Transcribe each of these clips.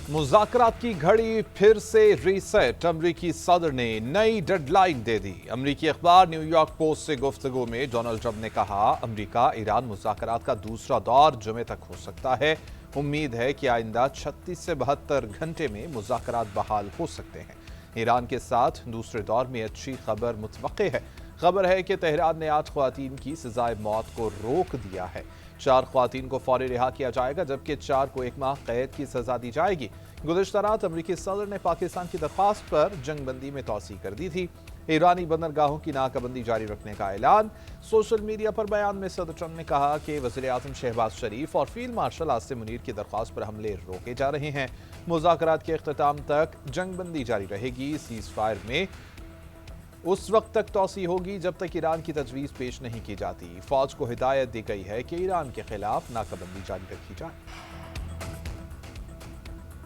मुज़ाकरात की घड़ी फिर से रीसेट। अमरीकी सदर ने नई डेडलाइन दे दी। अमरीकी अखबार न्यूयॉर्क पोस्ट से गुफ्तगू में डोनाल्ड ट्रंप ने कहा, अमरीका ईरान मुज़ाकरात का दूसरा दौर जुमे तक हो सकता है। उम्मीद है कि आइंदा 36 से 72 घंटे में मुज़ाकरात बहाल हो सकते हैं। ईरान के साथ दूसरे दौर में अच्छी खबर मुतवक्के है। खबर है कि तेहरान ने 8 ख्वातीन की सजाए मौत को रोक दिया है। 4 ख्वातीन को फौरी रिहा किया जाएगा, जबकि 4 को 1 माह कैद की सजा दी जाएगी। गुज़िश्ता रात अमरीकी सदर ने पाकिस्तान की दरख्वास्त पर जंगबंदी में तौसीह कर दी थी। ईरानी बंदरगाहों की नाकाबंदी जारी रखने का ऐलान। सोशल मीडिया पर बयान में सदर ट्रंप ने कहा कि वज़ीर-ए-आज़म शहबाज शरीफ और फील्ड मार्शल आसिम मुनीर की दरख्वास्त पर हमले रोके जा रहे हैं। मुज़ाकरात के इख्तिताम तक जंगबंदी जारी रहेगी। सीज़ फायर में उस वक्त तक तौसीह होगी जब तक ईरान की तजवीज़ पेश नहीं की जाती। फौज को हिदायत दी गई है कि ईरान के खिलाफ नाकाबंदी जारी रखी जाए।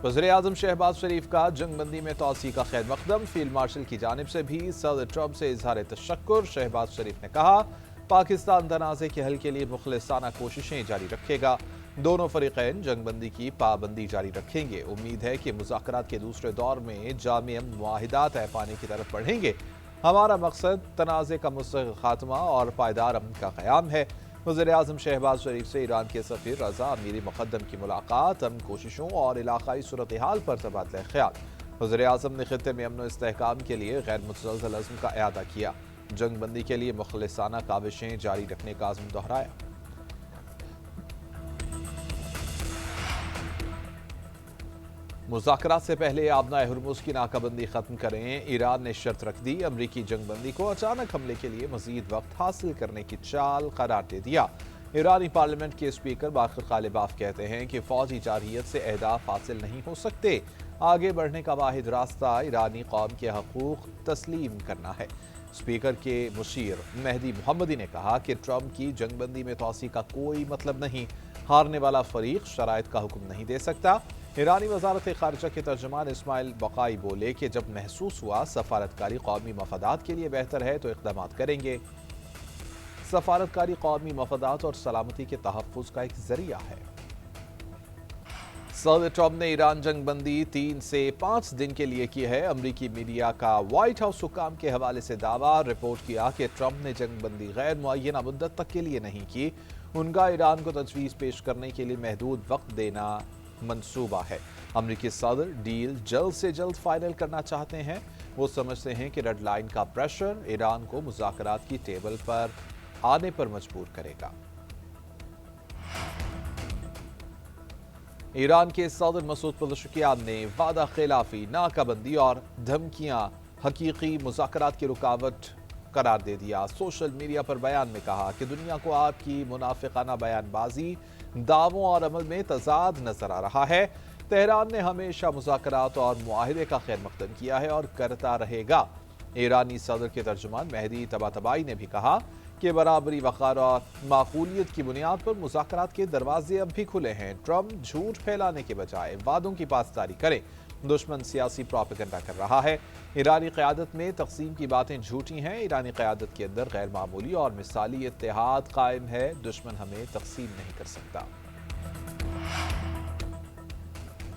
वज़ीर-ए-आज़म शहबाज शरीफ का जंगबंदी में तौसीह का खैर मकदम। फील्ड मार्शल की जानिब से भी सदर ट्रंप से इजहार तशक्कुर। शहबाज शरीफ ने कहा, पाकिस्तान तनाज़े के हल के लिए मुखलिसाना कोशिशें जारी रखेगा। दोनों फरीक़ैन जंगबंदी की पाबंदी जारी रखेंगे। उम्मीद है कि मुज़ाकरात के दूसरे दौर में जामे मुआहिदा तय पाने की तरफ बढ़ेंगे। हमारा मकसद तनाज़े का मुस्तक़िल खात्मा और पायदार अमन का क़याम है। वज़ीर-ए-आज़म शहबाज शरीफ से ईरान के सफ़ीर रज़ा अमीर मुक़द्दम की मुलाकात। अमन कोशिशों और इलाक़ाई सूरत हाल पर तबादला ख़याल। वज़ीर-ए-आज़म ने ख़ित्ते में अमन व इस्तेहकाम के लिए गैर मुतज़लज़ल अज़्म का इआदा किया। जंगबंदी के लिए मुखलिसाना काविशें जारी रखने का अज़्म दोहराया। मुज़ाकरात से पहले आबनाए हुर्मुज़ की नाकाबंदी ख़त्म करें। ईरान ने शर्त रख दी। अमरीकी जंगबंदी को अचानक हमले के लिए मज़ीद वक्त हासिल करने की चाल करार दे दिया। ईरानी पार्लियामेंट के स्पीकर बाक़िर ग़ालिबाफ कहते हैं कि फ़ौजी जारहियत से अहदाफ हासिल नहीं हो सकते। आगे बढ़ने का वाहिद रास्ता ईरानी कौम के हकूक़ तस्लीम करना है। स्पीकर के मुशीर मेहदी मोहम्मदी ने कहा कि ट्रंप की जंगबंदी में तौसीह का कोई मतलब नहीं। हारने वाला फरीक शराइत का हुक्म नहीं दे सकता। ईरानी वज़ारत ख़ारिजा के तर्जुमान इस्माइल बक़ाई बोले कि जब महसूस हुआ सफारतकारी कौमी मफादात के लिए बेहतर है तो इक़दामात करेंगे। सफारतकारी कौमी मफादात और सलामती के तहफ़्फ़ुज़ का एक ज़रिया है। सदर ट्रंप ने ईरान जंगबंदी 3 से 5 दिन के लिए की है। अमरीकी मीडिया का व्हाइट हाउस हुक्काम के हवाले से दावा। रिपोर्ट किया कि ट्रंप ने जंगबंदी गैर मुअय्यना मुद्दत तक के लिए नहीं की। उनका ईरान को तजवीज़ पेश करने के लिए महदूद वक्त देना मंसूबा है। अमरीकी सदर डील जल्द से जल्द फाइनल करना चाहते हैं। वो समझते हैं कि रेड लाइन का प्रेशर ईरान को मुज़ाकरात की टेबल पर आने पर मजबूर करेगा। ईरान के सदर मसूद पेज़ेश्कियान ने वादा खिलाफी, नाकाबंदी और धमकियां हकीकी मुज़ाकरात की रुकावट करार दे दिया। सोशल मीडिया पर बयान में कहा कि दुनिया को आपकी मुनाफिकाना बयानबाजी, दावों और अमल में तजाद नजर आ रहा है। तेहरान ने हमेशा मुज़ाकरात और मुआहिदे का खैर मकदम किया है और करता रहेगा। ईरानी सदर के तर्जुमान मेहदी तबातबाई ने भी कहा कि बराबरी, वक़ार और माकूलियत की बुनियाद पर मुज़ाकरात के दरवाजे अब भी खुले हैं। ट्रंप झूठ फैलाने के बजाय वादों की पासदारी करें। दुश्मन सियासी प्रोपेगेंडा कर रहा है। ईरानी क़यादत में तक़सीम की बातें झूठी हैं। ईरानी क़यादत के अंदर गैर मामूली और मिसाली इत्तेहाद कायम है। दुश्मन हमें तक़सीम नहीं कर सकता।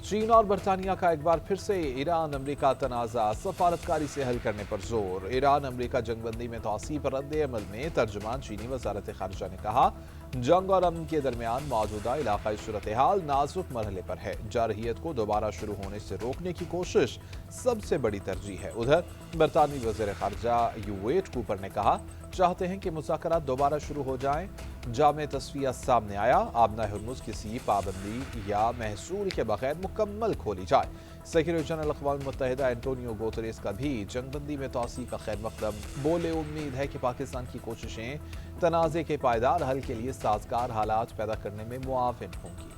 चीन और बरतानिया का एक बार फिर से ईरान अमरीका तनाज़ा सफारतकारी से हल करने पर जोर। ईरान अमरीका जंगबंदी में तौसीह पर रद्द अमल में तर्जुमान चीनी वज़ारत ख़ारिजा ने कहा, जंग और अमन के दरमियान मौजूदा इलाक़ाई सूरत हाल नाजुक मरहले पर है। जारहियत को दोबारा शुरू होने से रोकने की कोशिश सबसे बड़ी तरजीह है। उधर बरतानवी वज़ीर ख़ारिजा यूवेट कूपर ने कहा, चाहते हैं कि मुज़ाकरात दोबारा शुरू हो जाएं। जामे तस्वीर सामने आया, आबनाए हुर्मुज़ किसी पाबंदी या महसूल के बगैर मुकम्मल खोली जाए। सेक्रेटरी जनरल अक़वाम मुत्तहिदा एंटोनियो गुतेरेस का भी जंगबंदी में तौसीह का खैर मकदम। बोले, उम्मीद है कि पाकिस्तान की कोशिशें तनाज़े के पायदार हल के लिए साज़गार हालात पैदा करने में मुआविन होंगी।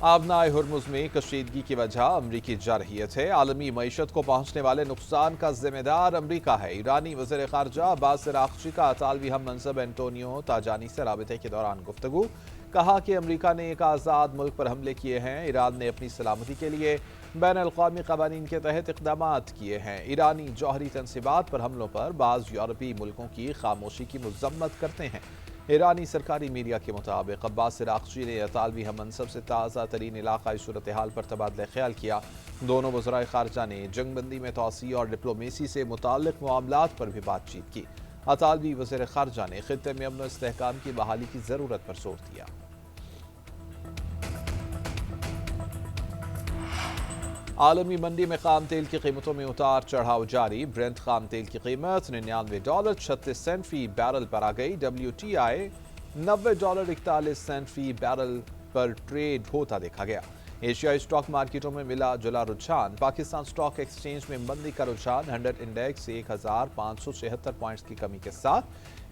आबनाए हुर्मुज़ में कशीदगी की वजह अमरीकी जारहियत है। आलमी मईशत को पहुंचने वाले नुकसान का जिम्मेदार अमरीका है। ईरानी वज़ीर ख़ारिजा अब्बास अराग़ची का अतालवी हम मनसब एंटोनियो ताजानी से राबते के दौरान गुफ्तगू। कहा कि अमरीका ने एक आज़ाद मुल्क पर हमले किए हैं। ईरान ने अपनी सलामती के लिए बैन-अल-क़वामी क़वानीन के तहत इक़दामात किए हैं। ईरानी जौहरी तनसीबात पर हमलों पर बाज़ यूरोपीय मुल्कों की खामोशी की मज़म्मत करते हैं। ایرانی سرکاری میڈیا کے مطابق عباس عراقچی نے اطالوی ہم منصب سے تازہ ترین علاقائی صورتحال پر تبادلہ خیال کیا۔ دونوں وزرائے خارجہ نے جنگ بندی میں توسیع اور ڈپلومیسی سے متعلق معاملات پر بھی بات چیت کی۔ اطالوی وزیر خارجہ نے خطے میں امن و استحکام کی بحالی کی ضرورت پر زور دیا۔ عالمی منڈی میں خام تیل کی قیمتوں میں اتار چڑھاؤ جاری۔ برنٹ خام تیل کی قیمت $99.36 فی بیرل پر آ گئی۔ WTI $90.41 فی بیرل پر ٹریڈ ہوتا دیکھا گیا۔ ایشیائی سٹاک مارکیٹوں میں ملا جلا رجحان۔ پاکستان سٹاک ایکسچینج میں مندی کا رجحان 100 انڈیکس 1576 پوائنٹس کی کمی کے ساتھ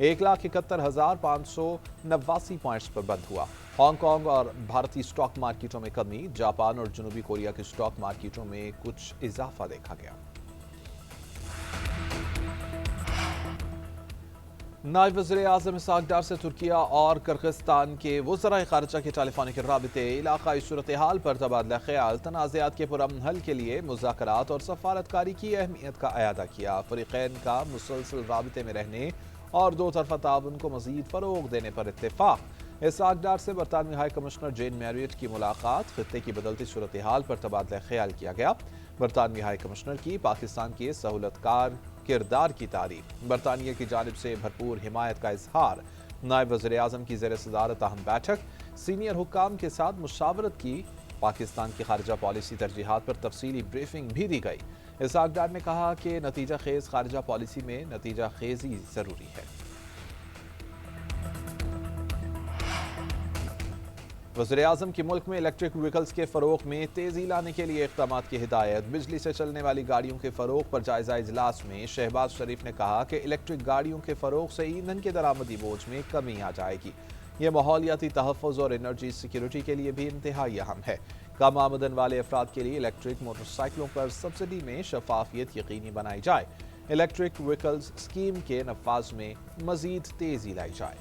1,71,589 پوائنٹس پر بند ہوا۔ ہانگ کانگ اور بھارتی سٹاک مارکیٹوں میں کمی، جاپان اور جنوبی کوریا کے سٹاک مارکیٹوں میں کچھ اضافہ دیکھا گیا۔ نائب وزیر اعظم اسحاق ڈار سے ترکیہ اور کرغزستان کے وزرائے خارجہ کے ٹیلی فونک رابطے، علاقائی صورتحال پر تبادلہ خیال، تنازعات کے پرامن حل کے لیے مذاکرات اور سفارتکاری کی اہمیت کا اعادہ کیا۔ فریقین کا مسلسل رابطے میں رہنے اور دو طرفہ تعاون کو مزید فروغ دینے پر اتفاق۔ اسحاق ڈار سے برطانوی ہائی کمشنر جین میریٹ کی ملاقات، خطے کی بدلتی صورتحال پر تبادلہ خیال کیا گیا۔ برطانوی ہائی کمشنر کی پاکستان کے سہولت کار کردار کی تعریف، برطانیہ کی جانب سے بھرپور حمایت کا اظہار۔ نائب وزیر اعظم کی زیر صدارت اہم بیٹھک، سینئر حکام کے ساتھ مشاورت کی، پاکستان کی خارجہ پالیسی ترجیحات پر تفصیلی بریفنگ بھی دی گئی۔ اسحاق ڈار نے کہا کہ نتیجہ خیز خارجہ پالیسی میں نتیجہ خیزی ضروری ہے۔ وزیر اعظم کی ملک میں الیکٹرک وہیکلز کے فروغ میں تیزی لانے کے لیے اقدامات کی ہدایت۔ بجلی سے چلنے والی گاڑیوں کے فروغ پر جائزہ اجلاس میں شہباز شریف نے کہا کہ الیکٹرک گاڑیوں کے فروغ سے ایندھن کے درآمدی بوجھ میں کمی آ جائے گی۔ یہ ماحولیاتی تحفظ اور انرجی سیکیورٹی کے لیے بھی انتہائی اہم ہے۔ کم آمدن والے افراد کے لیے الیکٹرک موٹر سائیکلوں پر سبسڈی میں شفافیت یقینی بنائی جائے۔ الیکٹرک وہیکلز اسکیم کے نفاذ میں مزید تیزی لائی جائے۔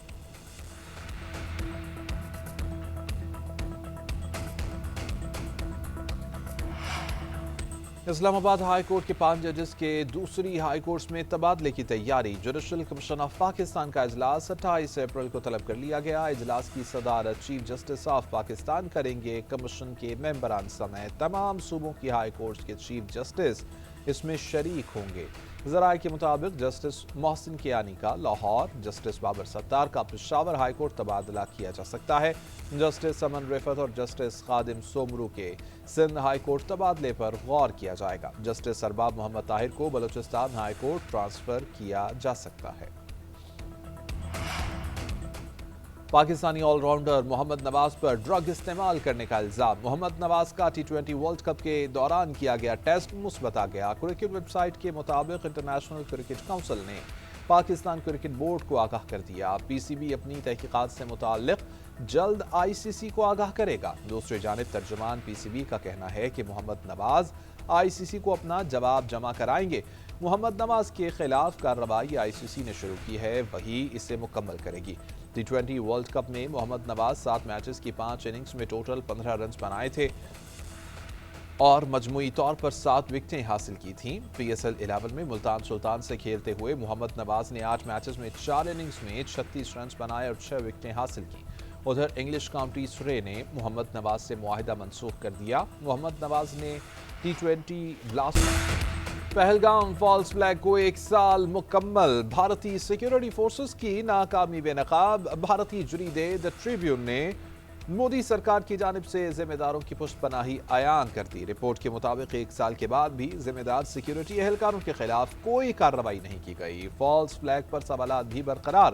اسلام آباد ہائی کورٹ کے 5 ججز کے دوسری ہائی کورٹس میں تبادلے کی تیاری۔ جوڈیشل کمیشن آف پاکستان کا اجلاس 28 اپریل کو طلب کر لیا گیا۔ اجلاس کی صدارت چیف جسٹس آف پاکستان کریں گے۔ کمیشن کے ممبران سمیت تمام صوبوں کی ہائی کورٹس کے چیف جسٹس اس میں شریک ہوں گے۔ ذرائع کے مطابق جسٹس محسن کیانی کا لاہور، جسٹس بابر ستار کا پشاور ہائی کورٹ تبادلہ کیا جا سکتا ہے۔ جسٹس امن رفعت اور جسٹس خادم سومرو کے سندھ ہائی کورٹ تبادلے پر غور کیا جائے گا۔ جسٹس ارباب محمد طاہر کو بلوچستان ہائی کورٹ ٹرانسفر کیا جا سکتا ہے۔ پاکستانی آل راؤنڈر محمد نواز پر ڈرگ استعمال کرنے کا الزام۔ محمد نواز کا T20 ورلڈ کپ کے دوران کیا گیا ٹیسٹ مثبت آ گیا۔ کرکٹ ویب سائٹ کے مطابق انٹرنیشنل کرکٹ کونسل نے پاکستان کرکٹ بورڈ کو آگاہ کر دیا۔ PCB اپنی تحقیقات سے متعلق جلد ICC کو آگاہ کرے گا۔ دوسری جانب ترجمان PCB کا کہنا ہے کہ محمد نواز ICC کو اپنا جواب جمع کرائیں گے۔ محمد نواز کے خلاف کارروائی ICC نے شروع کی ہے، وہی اسے مکمل کرے گی۔ T20 ورلڈ کپ میں محمد نواز 7 میچز کی 5 اننگز میں ٹوٹل 15 رنز بنائے تھے اور مجموعی طور پر 7 وکٹیں حاصل کی تھیں۔ PSL 11 میں ملتان سلطان سے کھیلتے ہوئے محمد نواز نے 8 میچز میں 4 اننگز میں 36 رنز بنائے اور 6 وکٹیں حاصل کی۔ ادھر انگلش کاؤنٹی سرے نے محمد نواز سے معاہدہ منسوخ کر دیا۔ محمد نواز نے T20 blast Pahalgam false flag کو 1 سال مکمل۔ بھارتی سیکیورٹی فورسز کی ناکامی بے نقاب۔ بھارتی جریدے دی ٹریبیون نے مودی سرکار کی جانب سے ذمہ داروں کی پشت پناہی عیان کر دی۔ رپورٹ کے مطابق 1 سال کے بعد بھی ذمہ دار سیکیورٹی اہلکاروں کے خلاف کوئی کارروائی نہیں کی گئی۔ فالس فلیگ پر سوالات بھی برقرار۔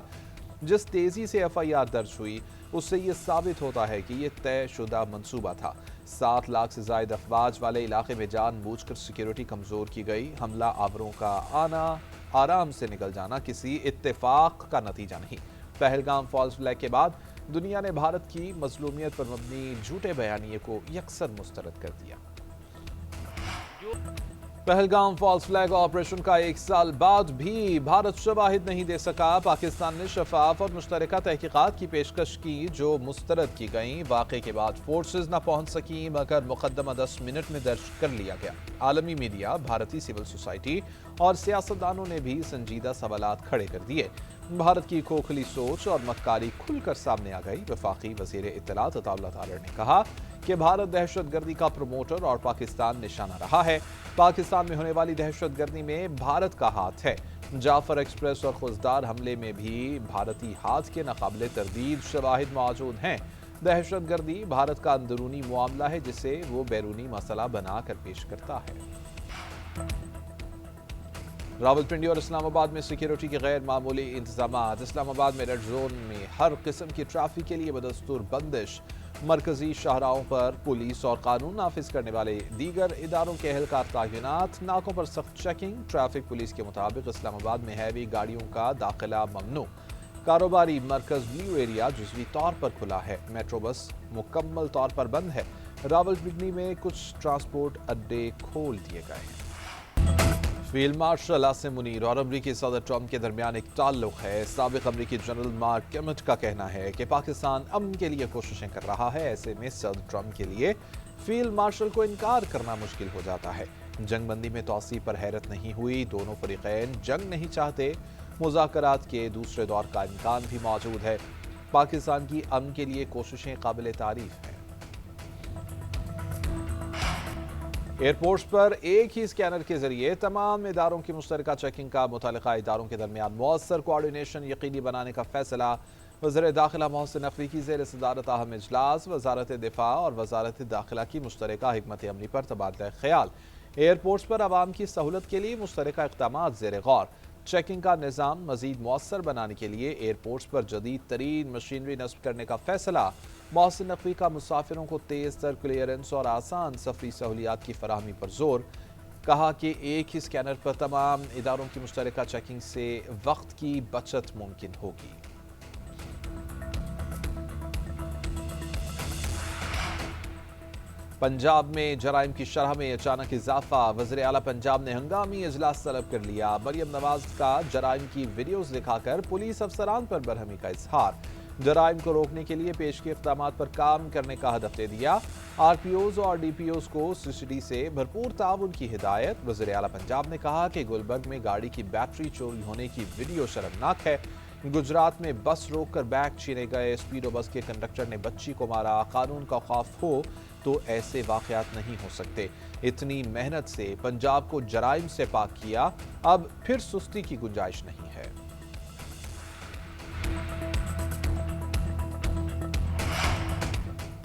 جس تیزی سے FIR درج ہوئی اس سے یہ ثابت ہوتا ہے کہ یہ طے شدہ منصوبہ تھا۔ 7 لاکھ سے زائد افواج والے علاقے میں جان بوجھ کر سیکیورٹی کمزور کی گئی۔ حملہ آوروں کا آنا آرام سے نکل جانا کسی اتفاق کا نتیجہ نہیں۔ پہلگام فالس فلیگ کے بعد دنیا نے بھارت کی مظلومیت پر مبنی جھوٹے بیانیے کو یکسر مسترد کر دیا۔ पहलगाम फॉल्स फ्लैग ऑपरेशन का 1 साल बाद भी भारत शवाहिद नहीं दे सका। पाकिस्तान ने शफाफ और मुश्तरका तहकीकात की पेशकश की जो मुस्तरद की गई। वाक़े के बाद फोर्सेज न पहुंच सकी मगर मुकदमा 10 मिनट में दर्ज कर लिया गया। आलमी मीडिया, भारतीय सिविल सोसाइटी और सियासतदानों ने भी संजीदा सवालात खड़े कर दिए। भारत की खोखली सोच और मक्कारी खुलकर सामने आ गई। वफाकी वज़ीर इत्तलात अताउल्लाह तारड़ ने कहा कि भारत दहशतगर्दी का प्रमोटर और पाकिस्तान निशाना रहा है। पाकिस्तान में होने वाली दहशतगर्दी में भारत का हाथ है। जाफर एक्सप्रेस और खुजदार हमले में भी भारतीय हाथ के नाकाबिले तरदीद शवाहिद मौजूद हैं। दहशतगर्दी भारत का अंदरूनी मामला है जिसे वो बैरूनी मसला बनाकर पेश करता है। रावलपिंडी और इस्लामाबाद में सिक्योरिटी के गैर मामूली इंतजामात। इस्लामाबाद में रेड जोन में हर किस्म की ट्रैफिक के लिए बदस्तूर बंदिश। मरकजी शाहराहों पर पुलिस और कानून नाफिज करने वाले दीगर इदारों के एहलकार तैनात। नाकों पर सख्त चेकिंग। ट्रैफिक पुलिस के मुताबिक इस्लामाबाद में हैवी गाड़ियों का दाखिला ममनू। कारोबारी मरकज ब्लू एरिया जुज़वी तौर पर खुला है। मेट्रो बस मुकम्मल तौर पर बंद है। रावलपिंडी में कुछ ट्रांसपोर्ट अड्डे खोल दिए गए हैं। फील्ड मार्शल आसिम मुनीर और अमरीकी सदर ट्रंप के दरमियान एक ताल्लुक है। साबिक अमरीकी जनरल मार्क केमेट का कहना है कि पाकिस्तान अमन के लिए कोशिशें कर रहा है। ऐसे में सदर ट्रंप के लिए फील्ड मार्शल को इनकार करना मुश्किल हो जाता है। जंगबंदी में तौसी पर हैरत नहीं हुई। दोनों फरीकैन जंग नहीं चाहते। मुज़ाकरात के दूसरे दौर का इम्कान भी मौजूद है। पाकिस्तान की अमन के लिए कोशिशें काबिल तारीफ हैं। एयरपोर्ट्स पर एक ही स्कैनर के जरिए तमाम इदारों की मुश्तरका चेकिंग का मुतल्लिका इदारों के दरमियान मौसर कोऑर्डिनेशन यकीनी बनाने का फैसला। वज़ीर दाखिला मोहसिन नकवी की ज़ेर सदारत अहम इजलास। वजारत दिफा और वजारत दाखिला की मुश्तरका हिकमत अमली पर तबादला ख्याल। एयरपोर्ट्स पर आवाम की सहूलत के लिए मुश्तरका इक़दामात ज़ेर गौर। चेकिंग का निज़ाम मज़ीद मौसर बनाने के लिए एयरपोर्ट्स पर जदीद तरीन मशीनरी नस्ब करने का फैसला। मोहसिन नकवी का मुसाफिरों को तेज़ तर क्लियरेंस और आसान सफरी सहूलियात की फराहमी पर जोर। कहा कि एक ही स्कैनर पर तमाम इदारों की मुश्तरका चेकिंग से वक्त की बचत मुमकिन होगी। पंजाब में जराइम की शरह में अचानक इजाफा। वज़ीर आला पंजाब ने हंगामी इजलास तलब कर लिया। मरियम नवाज का जराइम की वीडियोज दिखाकर पुलिस अफसरान पर बरहमी का इजहार। जराइम को रोकने के लिए पेश के इक़दामात पर काम करने का हदफ दे दिया। RPOs और DPOs को CCD से भरपूर ताउन की हिदायत। वज़ीर आला पंजाब ने कहा कि गुलबर्ग में गाड़ी की बैटरी चोरी होने की वीडियो शर्मनाक है। गुजरात में बस रोककर बैग छीने गए स्पीडो बस के कंडक्टर ने बच्ची को मारा। कानून का खौफ हो तो ऐसे वाक़यात नहीं हो सकते। इतनी मेहनत से पंजाब को जराइम से पाक किया, अब फिर सुस्ती की गुंजाइश नहीं है।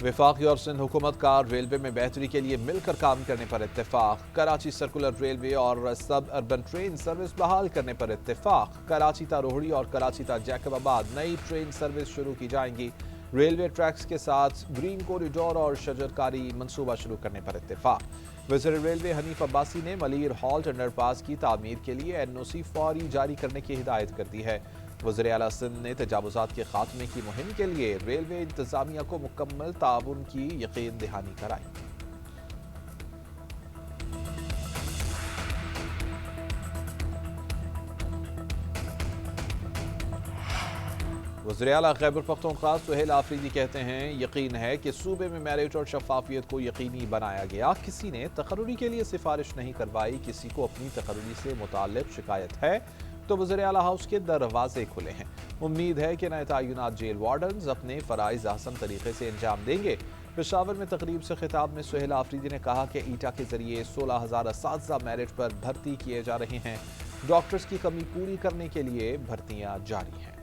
वफाकी और सिंध हुकूमत का रेलवे में बेहतरी के लिए मिलकर काम करने पर इत्तेफाक। कराची सर्कुलर रेलवे और सब अर्बन ट्रेन सर्विस बहाल करने पर इत्तेफाक। कराची ता रोहड़ी और कराची ता जैकबाबाद नई ट्रेन सर्विस शुरू की जाएंगी। रेलवे ट्रैक्स के साथ ग्रीन कॉरिडोर और शजरकारी मंसूबा शुरू करने पर इत्तेफाक। वज़ीर रेलवे हनीफ अब्बासी ने मलीर हॉल्ट अंडरपास की तामीर के लिए NOC फौरी जारी करने की हिदायत कर दी है। वज़ीर आला सिंध ने तजावुज़ात के खात्मे की मुहिम के लिए रेलवे इंतजामिया को मुकम्मल ताउन की यकीन दहानी कराई। वज़ीर आला खैबर पख्तूनख्वा सुहेल आफरीदी कहते हैं, यकीन है कि सूबे में मेरिट और शफाफियत को यकीनी बनाया गया। किसी ने तकर्रुरी के लिए सिफारिश नहीं करवाई। किसी को अपनी तकर्रुरी से मुताल्लिक शिकायत है तो वज़ीर आला हाउस के दरवाजे खुले हैं। उम्मीद है कि नए तैनात जेल वार्डन्स अपने फ़राइज़ आसान तरीके से अंजाम देंगे। पेशावर में तकरीब से खिताब में सुहेल आफरीदी ने कहा कि ईटा के जरिए 16,000 असातिज़ा मेरिट पर भर्ती किए जा रहे हैं। डॉक्टर्स की कमी पूरी करने के लिए भर्तियाँ जारी हैं।